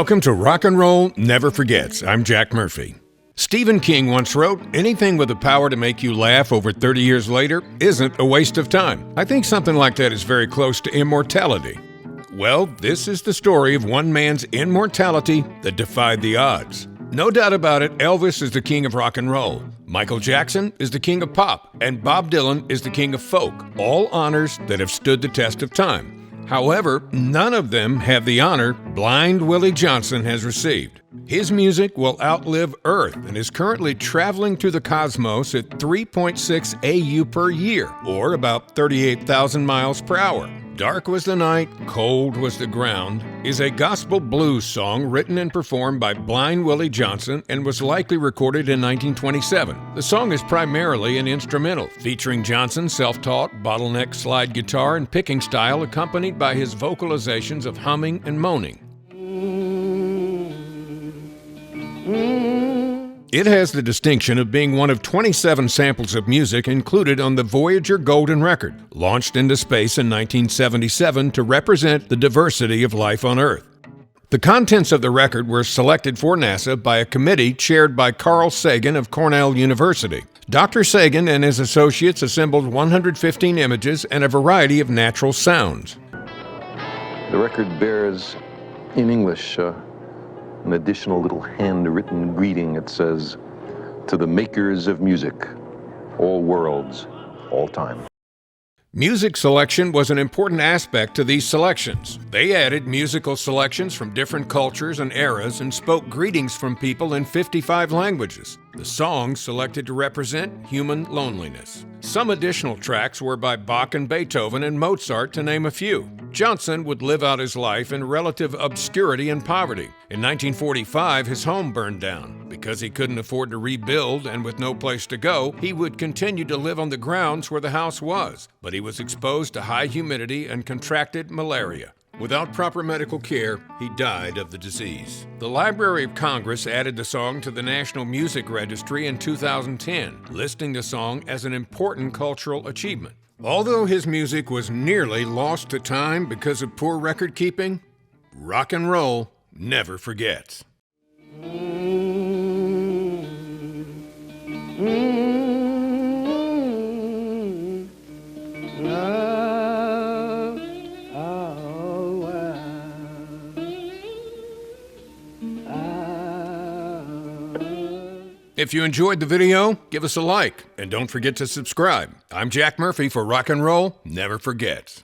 Welcome to Rock and Roll Never Forgets. I'm Jack Murphy. Stephen King once wrote, "Anything with the power to make you laugh over 30 years later isn't a waste of time." I think something like that is very close to immortality. Well, this is the story of one man's immortality that defied the odds. No doubt about it, Elvis is the king of rock and roll. Michael Jackson is the king of pop, and Bob Dylan is the king of folk, all honors that have stood the test of time. However, none of them have the honor blind Willie Johnson has received. His music will outlive Earth and is currently traveling through the cosmos at 3.6 AU per year, or about 38,000 miles per hour. "Dark Was the Night, Cold Was the Ground" is a gospel blues song written and performed by blind Willie Johnson and was likely recorded in 1927. The song is primarily an instrumental, featuring Johnson's self-taught bottleneck slide guitar and picking style accompanied by his vocalizations of humming and moaning. It has the distinction of being one of 27 samples of music included on the Voyager Golden Record, launched into space in 1977 to represent the diversity of life on Earth. The contents of the record were selected for NASA by a committee chaired by Carl Sagan of Cornell University. Dr. Sagan and his associates assembled 115 images and a variety of natural sounds. The record bears, in English, an additional little handwritten greeting. It says, "To the makers of music, all worlds, all time." Music selection was an important aspect to these selections. They added musical selections from different cultures and eras and spoke greetings from people in 55 languages. The songs selected to represent human loneliness. Some additional tracks were by Bach and Beethoven and Mozart, to name a few. Johnson would live out his life in relative obscurity and poverty. In 1945, his home burned down. Because he couldn't afford to rebuild and with no place to go, he would continue to live on the grounds where the house was, but he was exposed to high humidity and contracted malaria. Without proper medical care, he died of the disease. The Library of Congress added the song to the National Music Registry in 2010, listing the song as an important cultural achievement. Although his music was nearly lost to time because of poor record keeping, rock and roll never forgets. If you enjoyed the video, give us a like, and don't forget to subscribe. I'm Jack Murphy for Rock and Roll Never Forgets.